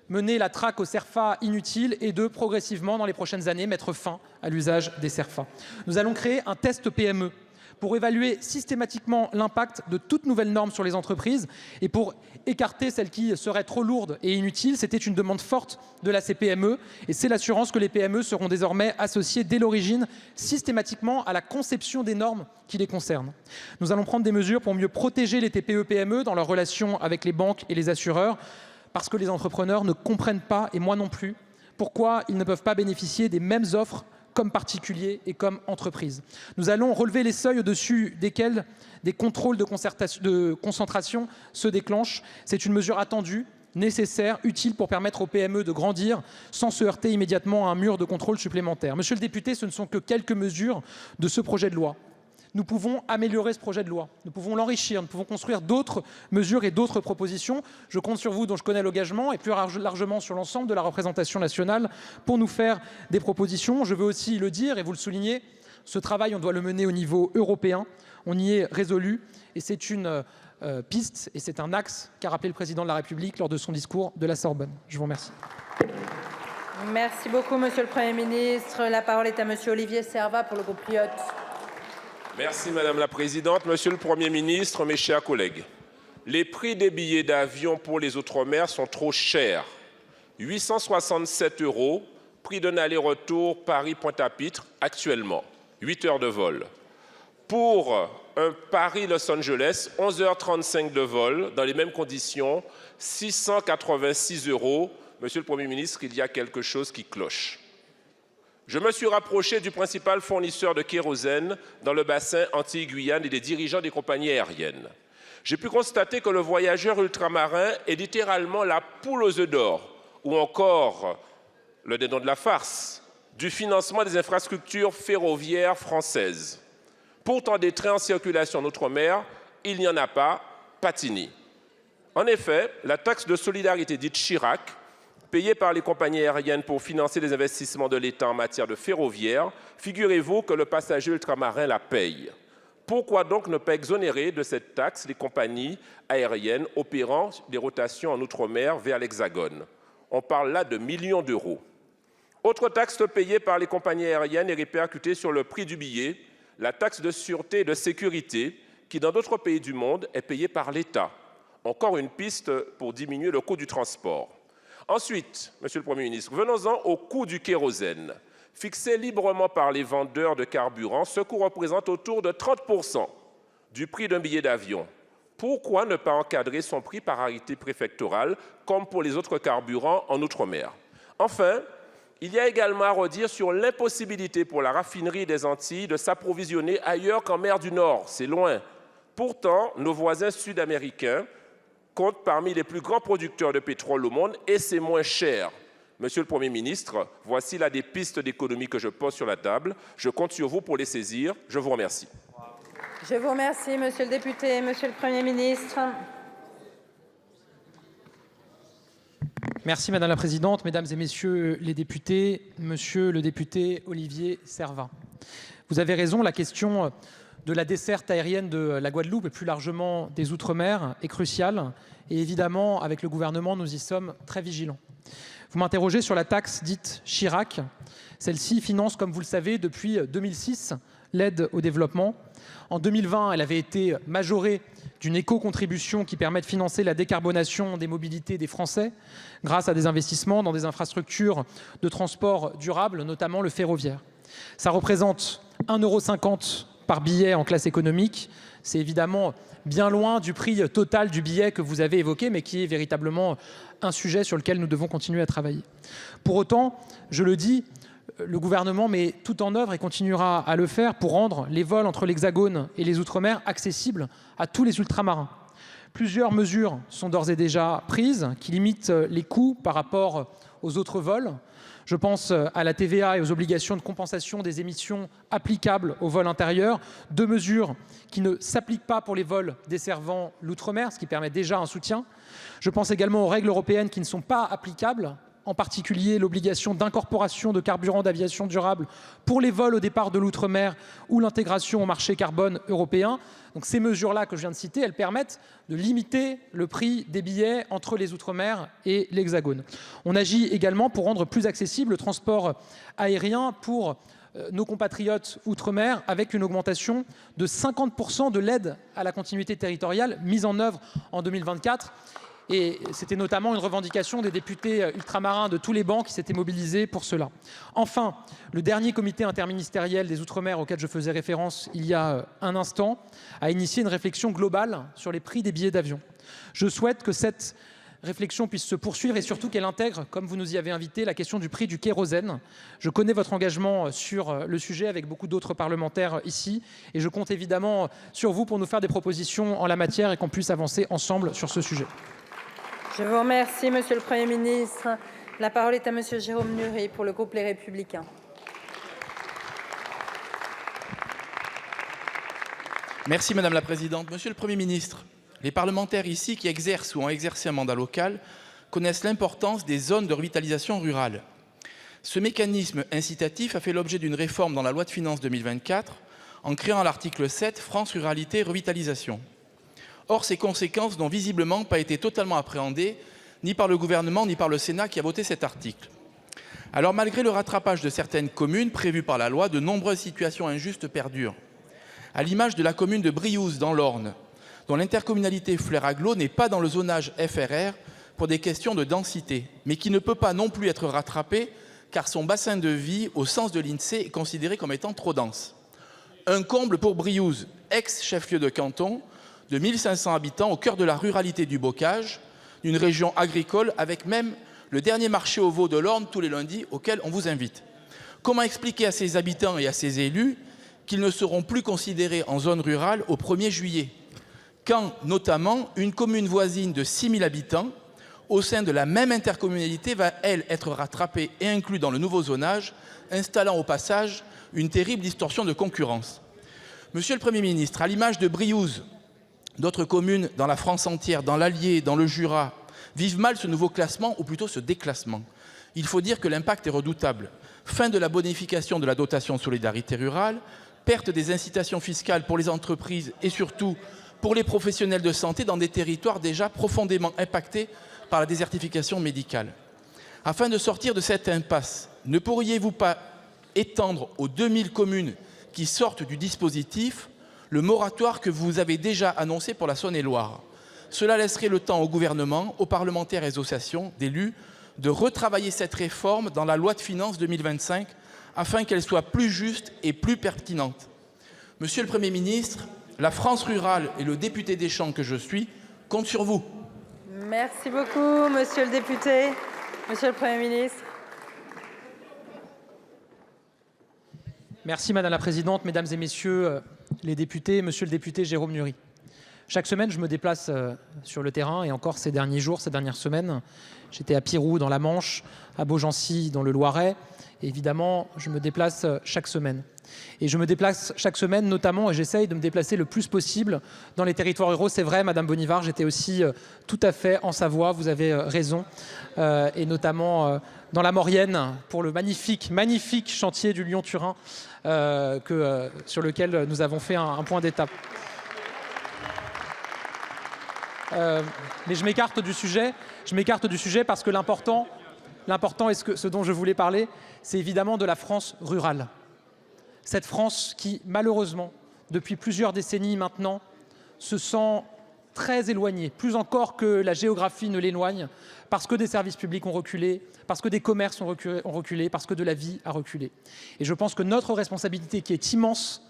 [SPEAKER 3] mener la traque aux CERFA inutiles et de progressivement, dans les prochaines années, mettre fin à l'usage des CERFA. Nous allons créer un test PME pour évaluer systématiquement l'impact de toute nouvelle norme sur les entreprises et pour écarter celles qui seraient trop lourdes et inutiles. C'était une demande forte de la CPME et c'est l'assurance que les PME seront désormais associées dès l'origine systématiquement à la conception des normes qui les concernent. Nous allons prendre des mesures pour mieux protéger les TPE-PME dans leurs relations avec les banques et les assureurs parce que les entrepreneurs ne comprennent pas, et moi non plus, pourquoi ils ne peuvent pas bénéficier des mêmes offres comme particuliers et comme entreprises. Nous allons relever les seuils au-dessus desquels des contrôles de concentration se déclenchent. C'est une mesure attendue, nécessaire, utile pour permettre aux PME de grandir sans se heurter immédiatement à un mur de contrôle supplémentaire. Monsieur le député, ce ne sont que quelques mesures de ce projet de loi. Nous pouvons améliorer ce projet de loi, nous pouvons l'enrichir, nous pouvons construire d'autres mesures et d'autres propositions. Je compte sur vous, dont je connais l'engagement, et plus largement sur l'ensemble de la représentation nationale pour nous faire des propositions. Je veux aussi le dire, et vous le soulignez, ce travail, on doit le mener au niveau européen. On y est résolu, et c'est une piste, et c'est un axe qu'a rappelé le président de la République lors de son discours de la Sorbonne. Je vous remercie.
[SPEAKER 1] Merci beaucoup, monsieur le Premier ministre. La parole est à monsieur Olivier Serva pour le groupe LIOT.
[SPEAKER 10] Merci Madame la Présidente, Monsieur le Premier ministre, mes chers collègues. Les prix des billets d'avion pour les Outre-mer sont trop chers. 867 €, prix d'un aller-retour Paris-Pointe-à-Pitre actuellement, 8 heures de vol. Pour un Paris-Los Angeles, 11h35 de vol, dans les mêmes conditions, 686 €. Monsieur le Premier ministre, il y a quelque chose qui cloche. Je me suis rapproché du principal fournisseur de kérosène dans le bassin Antilles-Guyane et des dirigeants des compagnies aériennes. J'ai pu constater que le voyageur ultramarin est littéralement la poule aux œufs d'or, ou encore le dindon de la farce, du financement des infrastructures ferroviaires françaises. Pourtant, des trains en circulation en Outre-mer, il n'y en a pas, patini. En effet, la taxe de solidarité dite Chirac, payée par les compagnies aériennes pour financer les investissements de l'État en matière de ferroviaire, figurez-vous que le passager ultramarin la paye. Pourquoi donc ne pas exonérer de cette taxe les compagnies aériennes opérant des rotations en Outre-mer vers l'Hexagone? On parle là de millions d'euros. Autre taxe payée par les compagnies aériennes et répercutée sur le prix du billet, la taxe de sûreté et de sécurité, qui dans d'autres pays du monde est payée par l'État. Encore une piste pour diminuer le coût du transport. Ensuite, Monsieur le Premier ministre, venons-en au coût du kérosène. Fixé librement par les vendeurs de carburant, ce coût représente autour de 30% du prix d'un billet d'avion. Pourquoi ne pas encadrer son prix par arrêté préfectoral, comme pour les autres carburants en Outre-mer? Enfin, il y a également à redire sur l'impossibilité pour la raffinerie des Antilles de s'approvisionner ailleurs qu'en mer du Nord. C'est loin. Pourtant, nos voisins sud-américains compte parmi les plus grands producteurs de pétrole au monde et c'est moins cher. Monsieur le Premier ministre, voici là des pistes d'économie que je pose sur la table. Je compte sur vous pour les saisir. Je vous remercie.
[SPEAKER 1] Je vous remercie, monsieur le député. Monsieur le Premier ministre.
[SPEAKER 3] Merci Madame la Présidente, Mesdames et Messieurs les députés, Monsieur le député Olivier Servin. Vous avez raison, la question de la desserte aérienne de la Guadeloupe et plus largement des Outre-mer est cruciale. Et évidemment, avec le gouvernement, nous y sommes très vigilants. Vous m'interrogez sur la taxe dite Chirac. Celle-ci finance, comme vous le savez, depuis 2006, l'aide au développement. En 2020, elle avait été majorée d'une éco-contribution qui permet de financer la décarbonation des mobilités des Français grâce à des investissements dans des infrastructures de transport durable, notamment le ferroviaire. Ça représente 1,50 € par billet en classe économique. C'est évidemment bien loin du prix total du billet que vous avez évoqué, mais qui est véritablement un sujet sur lequel nous devons continuer à travailler. Pour autant, je le dis, le gouvernement met tout en œuvre et continuera à le faire pour rendre les vols entre l'Hexagone et les Outre-mer accessibles à tous les ultramarins. Plusieurs mesures sont d'ores et déjà prises qui limitent les coûts par rapport aux autres vols. Je pense à la TVA et aux obligations de compensation des émissions applicables aux vols intérieurs, deux mesures qui ne s'appliquent pas pour les vols desservant l'outre-mer, ce qui permet déjà un soutien. Je pense également aux règles européennes qui ne sont pas applicables, en particulier l'obligation d'incorporation de carburants d'aviation durable pour les vols au départ de l'outre-mer ou l'intégration au marché carbone européen. Donc ces mesures-là que je viens de citer, elles permettent de limiter le prix des billets entre les Outre-mer et l'Hexagone. On agit également pour rendre plus accessible le transport aérien pour nos compatriotes Outre-mer avec une augmentation de 50% de l'aide à la continuité territoriale mise en œuvre en 2024. Et c'était notamment une revendication des députés ultramarins de tous les bancs qui s'étaient mobilisés pour cela. Enfin, le dernier comité interministériel des Outre-mer auquel je faisais référence il y a un instant a initié une réflexion globale sur les prix des billets d'avion. Je souhaite que cette réflexion puisse se poursuivre et surtout qu'elle intègre, comme vous nous y avez invité, la question du prix du kérosène. Je connais votre engagement sur le sujet avec beaucoup d'autres parlementaires ici et je compte évidemment sur vous pour nous faire des propositions en la matière et qu'on puisse avancer ensemble sur ce sujet.
[SPEAKER 1] Je vous remercie, monsieur le Premier ministre. La parole est à monsieur Jérôme Nury pour le groupe Les Républicains.
[SPEAKER 11] Merci Madame la Présidente. Monsieur le Premier ministre, les parlementaires ici qui exercent ou ont exercé un mandat local connaissent l'importance des zones de revitalisation rurale. Ce mécanisme incitatif a fait l'objet d'une réforme dans la loi de finances 2024 en créant à l'article 7 France Ruralité Revitalisation. Or, ces conséquences n'ont visiblement pas été totalement appréhendées, ni par le gouvernement, ni par le Sénat qui a voté cet article. Alors, malgré le rattrapage de certaines communes prévues par la loi, de nombreuses situations injustes perdurent. À l'image de la commune de Briouze, dans l'Orne, dont l'intercommunalité Flers-Aglo n'est pas dans le zonage FRR pour des questions de densité, mais qui ne peut pas non plus être rattrapée car son bassin de vie, au sens de l'INSEE, est considéré comme étant trop dense. Un comble pour Briouze, ex-chef-lieu de canton, de 1500 habitants au cœur de la ruralité du Bocage, d'une région agricole avec même le dernier marché au veau de l'Orne tous les lundis auquel on vous invite. Comment expliquer à ses habitants et à ses élus qu'ils ne seront plus considérés en zone rurale au 1er juillet, quand notamment une commune voisine de 6000 habitants au sein de la même intercommunalité va, elle, être rattrapée et inclue dans le nouveau zonage, installant au passage une terrible distorsion de concurrence. Monsieur le Premier ministre, à l'image de Briouze, d'autres communes dans la France entière, dans l'Allier, dans le Jura, vivent mal ce nouveau classement, ou plutôt ce déclassement. Il faut dire que l'impact est redoutable. Fin de la bonification de la dotation solidarité rurale, perte des incitations fiscales pour les entreprises et surtout pour les professionnels de santé dans des territoires déjà profondément impactés par la désertification médicale. Afin de sortir de cette impasse, ne pourriez-vous pas étendre aux 2000 communes qui sortent du dispositif le moratoire que vous avez déjà annoncé pour la Saône-et-Loire? Cela laisserait le temps au gouvernement, aux parlementaires et aux associations d'élus de retravailler cette réforme dans la loi de finances 2025 afin qu'elle soit plus juste et plus pertinente. Monsieur le Premier ministre, la France rurale et le député des Champs que je suis comptent sur vous.
[SPEAKER 1] Merci beaucoup, monsieur le député. Monsieur le Premier ministre.
[SPEAKER 3] Merci Madame la Présidente, Mesdames et Messieurs les députés, Monsieur le député Jérôme Nury. Chaque semaine, je me déplace sur le terrain et encore ces derniers jours, ces dernières semaines, j'étais à Pirou dans la Manche, à Beaugency dans le Loiret. Et évidemment, je me déplace chaque semaine. Et je me déplace chaque semaine notamment, et j'essaye de me déplacer le plus possible dans les territoires ruraux. C'est vrai, Madame Bonivard, j'étais aussi tout à fait en Savoie, vous avez raison, et notamment dans la Maurienne pour le magnifique chantier du Lyon-Turin sur lequel nous avons fait un point d'étape. Mais je m'écarte du sujet parce que l'important et ce dont je voulais parler, c'est évidemment de la France rurale. Cette France qui, malheureusement, depuis plusieurs décennies maintenant, se sent très éloignée, plus encore que la géographie ne l'éloigne, parce que des services publics ont reculé, parce que des commerces ont reculé, parce que de la vie a reculé. Et je pense que notre responsabilité, qui est immense,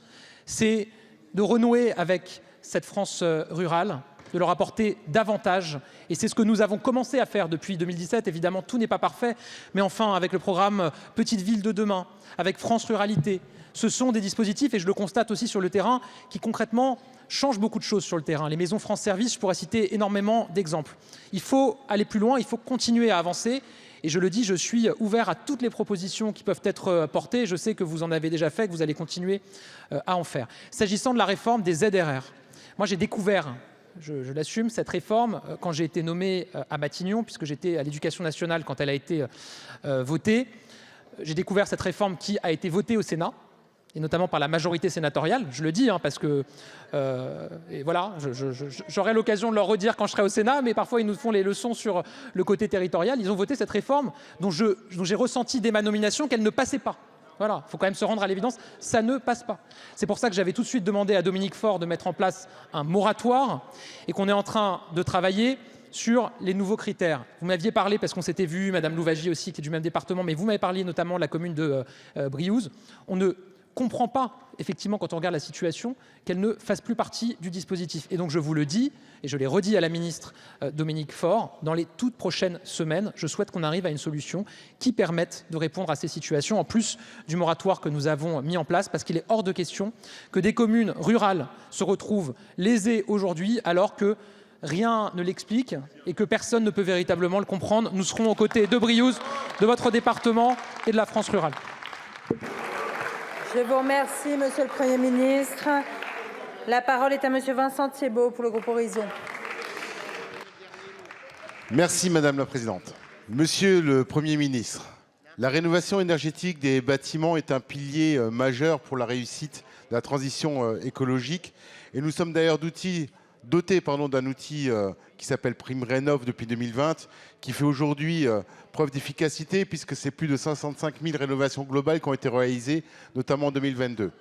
[SPEAKER 3] c'est de renouer avec cette France rurale, de leur apporter davantage. Et c'est ce que nous avons commencé à faire depuis 2017. Évidemment, tout n'est pas parfait, mais enfin, avec le programme Petites Villes de demain, avec France Ruralité, ce sont des dispositifs, et je le constate aussi sur le terrain, qui concrètement changent beaucoup de choses sur le terrain. Les maisons France Service, je pourrais citer énormément d'exemples. Il faut aller plus loin, il faut continuer à avancer. Et je le dis, je suis ouvert à toutes les propositions qui peuvent être portées. Je sais que vous en avez déjà fait, que vous allez continuer à en faire. S'agissant de la réforme des ZRR, moi j'ai découvert, je l'assume, cette réforme quand j'ai été nommé à Matignon, puisque j'étais à l'Éducation nationale quand elle a été votée. J'ai découvert cette réforme qui a été votée au Sénat, et notamment par la majorité sénatoriale, je le dis, parce que, et voilà, j'aurai l'occasion de leur redire quand je serai au Sénat, mais parfois ils nous font les leçons sur le côté territorial. Ils ont voté cette réforme dont j'ai ressenti dès ma nomination qu'elle ne passait pas. Voilà, il faut quand même se rendre à l'évidence, ça ne passe pas. C'est pour ça que j'avais tout de suite demandé à Dominique Faure de mettre en place un moratoire et qu'on est en train de travailler sur les nouveaux critères. Vous m'aviez parlé, parce qu'on s'était vu, Madame Louvagie aussi, qui est du même département, mais vous m'avez parlé notamment de la commune de Briouze. On ne comprend pas, effectivement, quand on regarde la situation, qu'elle ne fasse plus partie du dispositif. Et donc, je vous le dis, et je l'ai redit à la ministre Dominique Faure, dans les toutes prochaines semaines, je souhaite qu'on arrive à une solution qui permette de répondre à ces situations, en plus du moratoire que nous avons mis en place, parce qu'il est hors de question que des communes rurales se retrouvent lésées aujourd'hui, alors que rien ne l'explique et que personne ne peut véritablement le comprendre. Nous serons aux côtés de Briouze, de votre département et de la France rurale.
[SPEAKER 1] Je vous remercie, Monsieur le Premier ministre. La parole est à Monsieur Vincent Thiébaut pour le groupe Horizon.
[SPEAKER 12] Merci Madame la Présidente. Monsieur le Premier ministre, la rénovation énergétique des bâtiments est un pilier majeur pour la réussite de la transition écologique. Et nous sommes d'ailleurs dotés d'un outil qui s'appelle PrimeRénov' depuis 2020, qui fait aujourd'hui preuve d'efficacité puisque c'est plus de 505 000 rénovations globales qui ont été réalisées, notamment en 2022.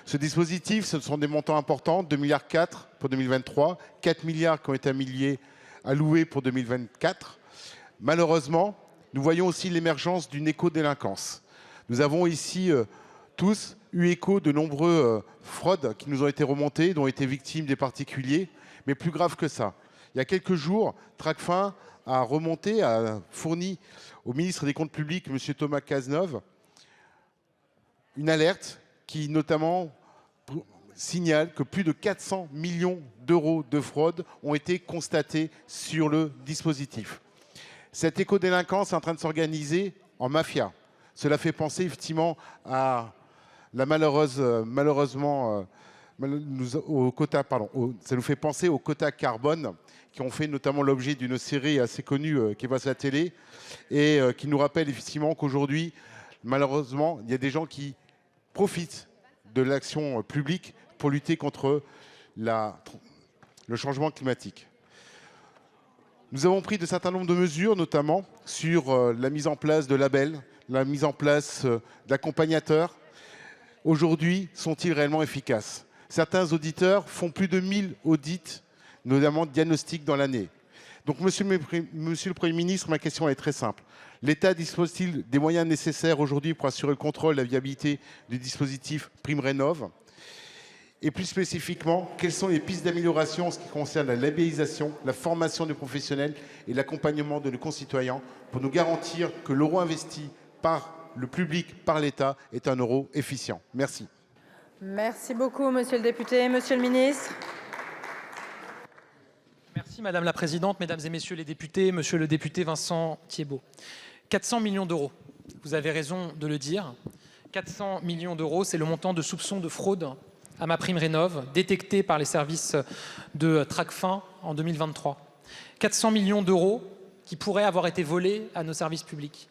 [SPEAKER 12] Ce dispositif, ce sont des montants importants, 2,4 milliards pour 2023, 4 milliards qui ont été alloués pour 2024. Malheureusement, nous voyons aussi l'émergence d'une éco-délinquance. Nous avons ici tous eu écho de nombreuses fraudes qui nous ont été remontées, dont ont été victimes des particuliers. Mais plus grave que ça, il y a quelques jours, Tracfin a fourni au ministre des Comptes publics, M. Thomas Cazeneuve, une alerte qui notamment signale que plus de 400 millions d'euros de fraude ont été constatés sur le dispositif. Cette éco-délinquance est en train de s'organiser en mafia. Cela fait penser effectivement à la malheureusement ça nous fait penser aux quotas carbone qui ont fait notamment l'objet d'une série assez connue qui passe à la télé et qui nous rappelle effectivement qu'aujourd'hui, malheureusement, il y a des gens qui profitent de l'action publique pour lutter contre le changement climatique. Nous avons pris de certain nombre de mesures, notamment sur la mise en place de labels, la mise en place d'accompagnateurs. Aujourd'hui, sont-ils réellement efficaces ? Certains auditeurs font plus de 1000 audits, notamment diagnostics dans l'année. Donc, monsieur le Premier ministre, ma question est très simple. L'État dispose-t-il des moyens nécessaires aujourd'hui pour assurer le contrôle et la viabilité du dispositif PrimeRénov'? Et plus spécifiquement, quelles sont les pistes d'amélioration en ce qui concerne la labellisation, la formation des professionnels et l'accompagnement de nos concitoyens pour nous garantir que l'euro investi par le public, par l'État, est un euro efficient? Merci.
[SPEAKER 1] Merci beaucoup, Monsieur le député. Monsieur le ministre.
[SPEAKER 3] Merci Madame la Présidente, Mesdames et Messieurs les députés, Monsieur le député Vincent Thiébaut. 400 millions d'euros, vous avez raison de le dire. 400 millions d'euros, c'est le montant de soupçons de fraude à MaPrimeRénov' détecté par les services de Tracfin en 2023. 400 millions d'euros qui pourraient avoir été volés à nos services publics.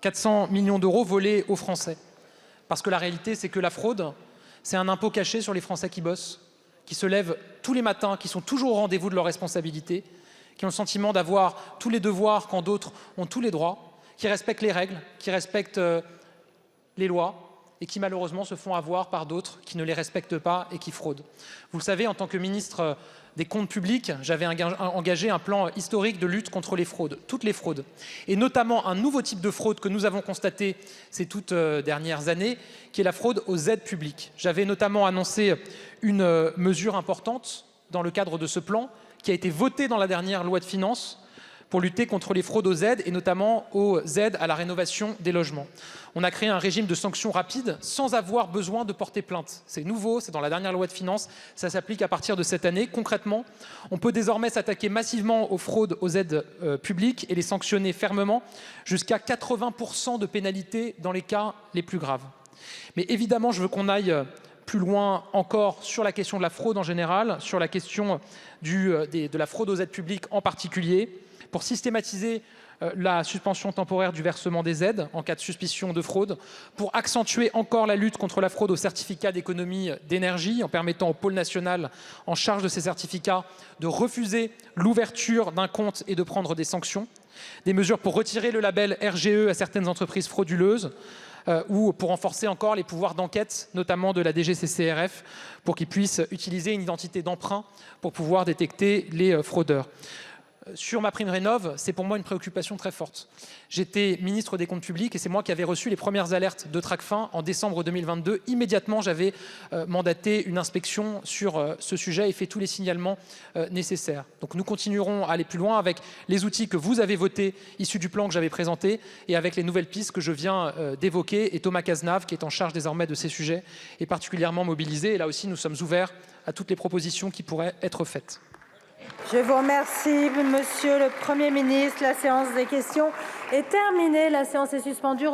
[SPEAKER 3] 400 millions d'euros volés aux Français. Parce que la réalité, c'est que la fraude, c'est un impôt caché sur les Français qui bossent, qui se lèvent tous les matins, qui sont toujours au rendez-vous de leurs responsabilités, qui ont le sentiment d'avoir tous les devoirs quand d'autres ont tous les droits, qui respectent les règles, qui respectent les lois et qui malheureusement se font avoir par d'autres qui ne les respectent pas et qui fraudent. Vous le savez, en tant que ministre des Comptes publics, j'avais engagé un plan historique de lutte contre les fraudes, toutes les fraudes, et notamment un nouveau type de fraude que nous avons constaté ces toutes dernières années, qui est la fraude aux aides publiques. J'avais notamment annoncé une mesure importante dans le cadre de ce plan, qui a été votée dans la dernière loi de finances, pour lutter contre les fraudes aux aides et notamment aux aides à la rénovation des logements. On a créé un régime de sanctions rapides sans avoir besoin de porter plainte. C'est nouveau, c'est dans la dernière loi de finances, ça s'applique à partir de cette année. Concrètement, on peut désormais s'attaquer massivement aux fraudes aux aides publiques et les sanctionner fermement, jusqu'à 80% de pénalités dans les cas les plus graves. Mais évidemment, je veux qu'on aille plus loin encore sur la question de la fraude en général, sur la question de la fraude aux aides publiques en particulier, pour systématiser la suspension temporaire du versement des aides en cas de suspicion de fraude, pour accentuer encore la lutte contre la fraude aux certificats d'économie d'énergie en permettant au pôle national en charge de ces certificats de refuser l'ouverture d'un compte et de prendre des sanctions, des mesures pour retirer le label RGE à certaines entreprises frauduleuses, ou pour renforcer encore les pouvoirs d'enquête, notamment de la DGCCRF, pour qu'ils puissent utiliser une identité d'emprunt pour pouvoir détecter les fraudeurs. Sur MaPrimeRénov', c'est pour moi une préoccupation très forte. J'étais ministre des Comptes publics et c'est moi qui avais reçu les premières alertes de Tracfin en décembre 2022. Immédiatement, j'avais mandaté une inspection sur ce sujet et fait tous les signalements nécessaires. Donc nous continuerons à aller plus loin avec les outils que vous avez votés, issus du plan que j'avais présenté, et avec les nouvelles pistes que je viens d'évoquer. Et Thomas Cazenave, qui est en charge désormais de ces sujets, est particulièrement mobilisé. Et là aussi, nous sommes ouverts à toutes les propositions qui pourraient être faites.
[SPEAKER 1] Je vous remercie, Monsieur le Premier ministre. La séance des questions est terminée. La séance est suspendue.